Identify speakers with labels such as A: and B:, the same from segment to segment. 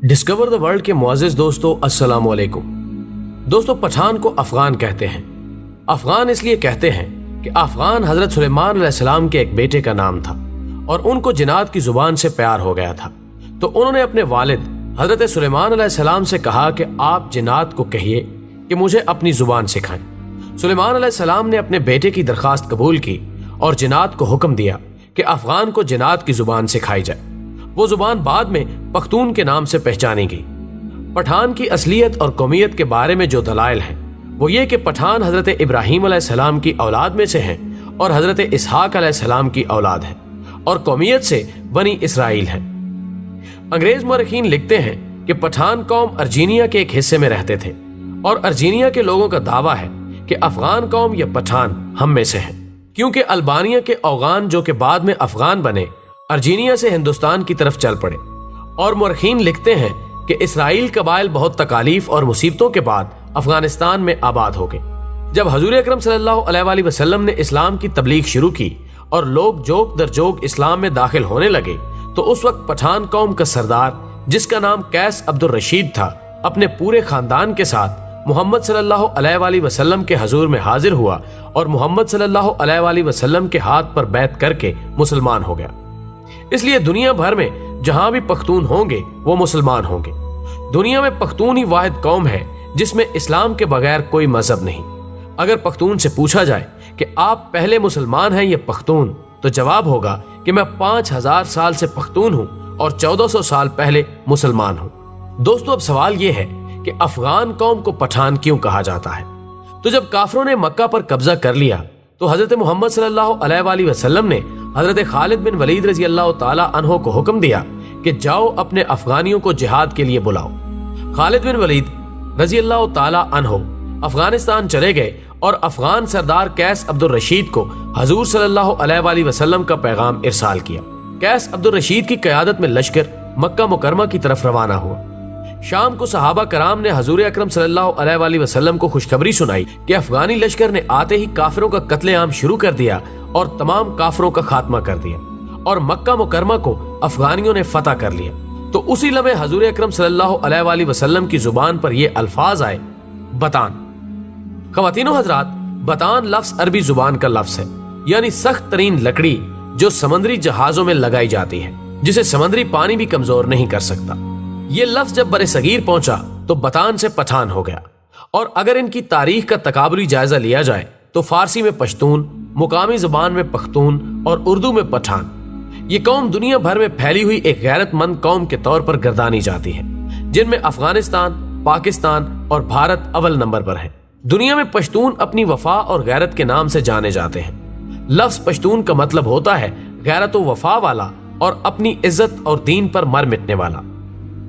A: Discover the world के मुअज़्ज़िज़ दोस्तों, अस्सलाम वालेकुम। दोस्तों, पठान को अफगान कहते हैं। अफगान इसलिए कहते हैं कि अफगान हजरत सुलेमान अलैहिस्सलाम के एक बेटे का नाम था और उनको जिनात की जुबान से प्यार हो गया था। तो उन्होंने अपने वालिद हजरत सुलेमान अलैहिस्सलाम से कहा कि आप जिनात को कहिए कि मुझे अपनी जुबान सिखाएं। सुलेमान अलैहिस्सलाम ने अपने बेटे की दरखास्त कबूल की और जिनात को हुक्म दिया कि अफगान को जिनात की जुबान सिखाई जाए। वो जुबान बाद में पख्तून के नाम से पहचानी गई। पठान की असलियत और कौमियत के बारे में जो दलाइल हैं वो ये कि पठान हजरत इब्राहीम अलैहिस्सलाम की औलाद में से हैं और हजरत इसहाक अलैहिस्सलाम की औलाद है और कौमियत से बनी इसराइल है। अंग्रेज मुअर्रिखीन लिखते हैं कि पठान कौम अर्जीनिया के एक हिस्से में रहते थे और अर्जीनिया के लोगों का दावा है कि अफगान कौम या पठान हम में से हैं, क्योंकि अल्बानिया के अफगान जो कि बाद में अफगान बने अर्जीनिया से हिंदुस्तान की तरफ चल पड़े। और मुअर्रिखीन लिखते हैं कि इसराइल कबाइल बहुत तकालीफ और मुसीबतों के बाद अफगानिस्तान में आबाद हो गए। जब हजूर अकरम सल्लल्लाहु अलैहि वसल्लम ने इस्लाम की तबलीग शुरू की और लोग जोक दर जोक इस्लाम में दाखिल होने लगे, तो उस वक्त पठान कौम का सरदार जिसका नाम कैस अब्दुल रशीद था, अपने पूरे खानदान के साथ मोहम्मद सल्लल्लाहु अलैहि वसल्लम के हजूर में हाजिर हुआ और मोहम्मद सल्लल्लाहु अलैहि वसल्लम के हाथ पर बैत करके मुसलमान हो गया। इसलिए दुनिया भर में जहां भी पख्तून होंगे वो मुसलमान होंगे। दुनिया में पख्तून ही वाहिद कौम है जिसमें इस्लाम के बगैर कोई मजहब नहीं। अगर पख्तून से पूछा जाए कि आप पहले मुसलमान हैं या पख्तून, तो जवाब होगा कि मैं 5000 साल से पख्तून हूं और 1400 साल पहले मुसलमान हूं। दोस्तों, अब सवाल यह है कि अफगान कौम को पठान क्यों कहा जाता है? तो जब काफरों ने मक्का पर कब्जा कर लिया तो हजरत मोहम्मद सल्लल्लाहु अलैहि वसल्लम ने हजरत खालिद बिन वलीद रजी अल्लाह ताला अन्हो को हुक्म दिया कि जाओ अपने अफगानियों को जिहाद के लिए बुलाओ। खालिद बिन वलीद रजी अल्लाह ताला अन्हो अफगानिस्तान चले गए और अफगान सरदार कैस अब्दुल रशीद को हजूर सल्लल्लाहु अलैहि वसल्लम का पैगाम इरसाल किया। कैस अब्दुल रशीद की क़यादत में लश्कर मक्का मुकरमा की तरफ रवाना हुआ। शाम को सहाबा कराम ने हजूर अकरम सल्लल्लाहु अलैहि वसल्लम को खुशखबरी सुनाई कि अफगानी लश्कर ने आते ही काफिरों का कत्लेआम शुरू कर दिया और तमाम काफिरों का खात्मा कर दिया और मक्का मुकरमा को अफगानियों ने फतह कर लिया। तो उसी लम्हे हजूर अकरम सल्लल्लाहु अलैहि वसल्लम की जुबान पर ये अल्फाज आए, बतान। ख़वातीनो हजरात, बतान लफ्ज अरबी जुबान का लफ्ज है, यानी सख्त तरीन लकड़ी जो समंदरी जहाजों में लगाई जाती है, जिसे समंदरी पानी भी कमजोर नहीं कर सकता। ये लफ्ज जब बरे सगीर पहुंचा तो बतान से पठान हो गया। और अगर इनकी तारीख का तकाबुली जायजा लिया जाए तो फारसी में पश्तून, मुकामी जुबान में पख्तून और उर्दू में पठान, ये कौम दुनिया भर में फैली हुई एक गैरतमंद कौम के तौर पर गर्दानी जाती है, जिनमें अफगानिस्तान, पाकिस्तान और भारत अव्वल नंबर पर है। दुनिया में पश्तून अपनी वफा और गैरत के नाम से जाने जाते हैं। लफ्ज पश्तून का मतलब होता है गैरत व वफा वाला और अपनी इज्जत और दीन पर मर मिटने वाला।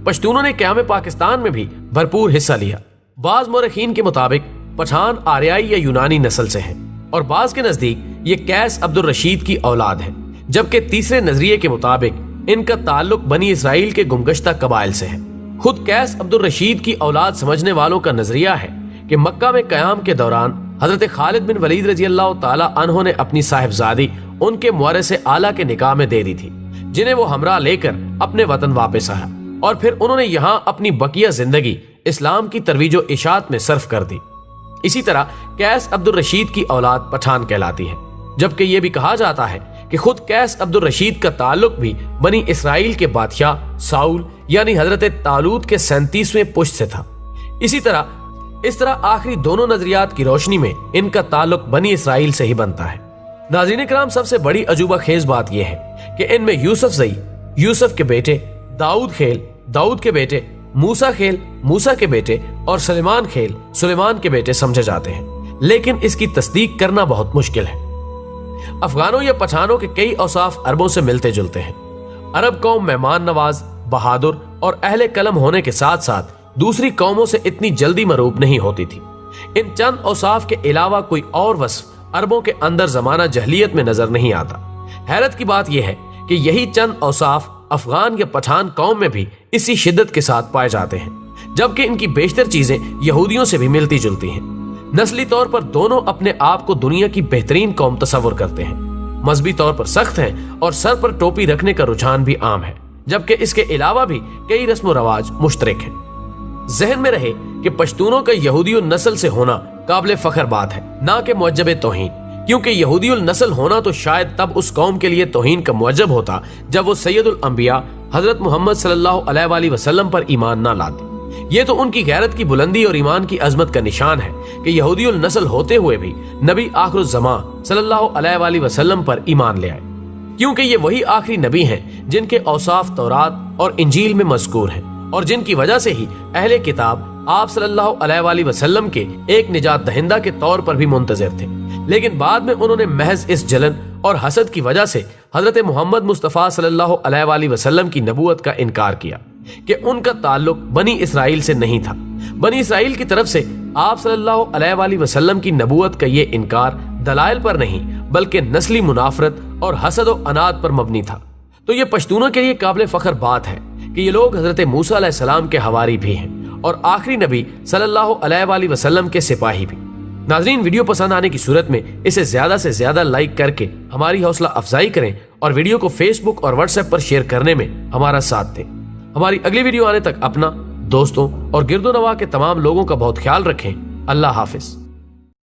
A: पश्तूनों ने क़याम पाकिस्तान में भी भरपूर हिस्सा लिया। बाज मुअर्रिखीन के मुताबिक पठान आर्याई या यूनानी नस्ल से हैं और बाज के नजदीक ये कैस अब्दुल रशीद की औलाद है, जबकि तीसरे नजरिए के मुताबिक इनका ताल्लुक बनी इसराइल के गुमगश्ता कबाइल से है। खुद कैस अब्दुल रशीद की औलाद समझने वालों का नजरिया है कि मक्का में क़याम के दौरान हजरत खालिद बिन वलीद रजी अल्लाह ताला अन्हो ने अपनी साहिबजादी उनके मुअर्रिस आला के निकाह में दे दी थी, जिन्हें वो हमरा लेकर अपने वतन वापस आया और फिर उन्होंने यहाँ अपनी बकिया जिंदगी इस्लाम की तरवीजो इशात में सर्फ कर दी। इसी तरह कैस अब्दुल रशीद की औलाद पठान कहलाती है, जबकि यह भी कहा जाता है कि खुद कैस अब्दुल रशीद का ताल्लुक भी बनी इसराइल के बादशाह साउल यानी हजरत तालूत के 37वें पुश्त से था। इस तरह आखिरी दोनों नजरियात की रोशनी में इनका ताल्लुक बनी इसराइल से ही बनता है। नाज़रीन इकराम, सबसे बड़ी अजूबा खेज बात यह है कि इनमें यूसुफ ज़ई, यूसुफ के बेटे, दाऊद खेल, दाऊद के बेटे, मूसा खेल, मूसा के बेटे और सुलेमान खेल, सुलेमान के बेटे समझे जाते हैं, लेकिन इसकी तस्दीक करना बहुत मुश्किल है। अफगानों या पठानों के कई औसाफ अरबों से मिलते जुलते हैं। अरब कौम मेहमान नवाज, बहादुर और अहले कलम होने के साथ साथ दूसरी कौमों से इतनी जल्दी मरूब नहीं होती थी। इन चंद औसाफ के अलावा कोई और वस्फ अरबों के अंदर जमाना जहलियत में नजर नहीं आता। हैरत की बात यह है कि यही चंद औसाफ अफगान या पठान कौम में भी इसी शिद्दत के साथ पाए जाते हैं, जबकि इनकी बेशतर चीजें यहूदियों से भी मिलती जुलती हैं। नस्ली तौर पर दोनों अपने आप को दुनिया की बेहतरीन कौम तस्वुर करते हैं। मजहबी तौर पर सख्त हैं और सर पर टोपी रखने का रुझान भी आम है, जबकि इसके अलावा भी कई रस्म व रवाज मुश्तरक हैं। जहन में रहे कि पश्तूनों का यहूदियुल नस्ल से होना काबिल फख्र बात है, ना कि मुअज्जब तौहीन, क्योंकि यहूदियुल नस्ल होना तो शायद तब उस कौम के लिए तौहीन का मुअज्जब होता जब वो सैयदुल अंबिया हजरत मोहम्मद सल्लल्लाहु अलैहि वसल्लम पर ईमान ना लाते। ये तो उनकी गैरत की बुलंदी और ईमान की अजमत का निशान है कि यहूदियुल नस्ल होते हुए भी नबी आखिरुज़्ज़मां सल्लल्लाहु अलैहि वसल्लम पर ईमान ले आए, क्योंकि ये वही आखिरी नबी हैं जिनके औसाफ तौरात और इंजील में मज़कूर हैं और जिनकी वजह से ही अहले किताब आप सल्लल्लाहु अलैहि वसल्लम के एक निजात दहिंदा के तौर पर भी मुंतज़िर थे। लेकिन बाद में उन्होंने महज इस जलन और हसद की वजह से हजरत मोहम्मद मुस्तफ़ा सल्लल्लाहु अलैहि वसल्लम की नबूवत का इनकार किया कि उनका ताल्लुक बनी इसराइल से नहीं था। बनी इसराइल की तरफ से आप सल्लल्लाहु अलैहि वसल्लम की नबूवत का ये इनकार दलाइल पर नहीं बल्कि नस्ली मुनाफरत और हसद और अनाद पर मबनी था। तो ये पश्तूनों के लिए काबिल फख्र बात है कि ये लोग हजरत मूसा अलैहिस्सलाम के हवारी भी हैं और आखिरी नबी सल्लल्लाहु अलैहि वसल्लम के सिपाही भी। नाज़रीन, वीडियो पसंद आने की सूरत में इसे ज्यादा से ज्यादा लाइक करके हमारी हौसला अफजाई करें और वीडियो को फेसबुक और व्हाट्सएप पर शेयर करने में हमारा साथ दें। हमारी अगली वीडियो आने तक अपना, दोस्तों और गिरदो नवा के तमाम लोगों का बहुत ख्याल रखें। अल्लाह हाफिज।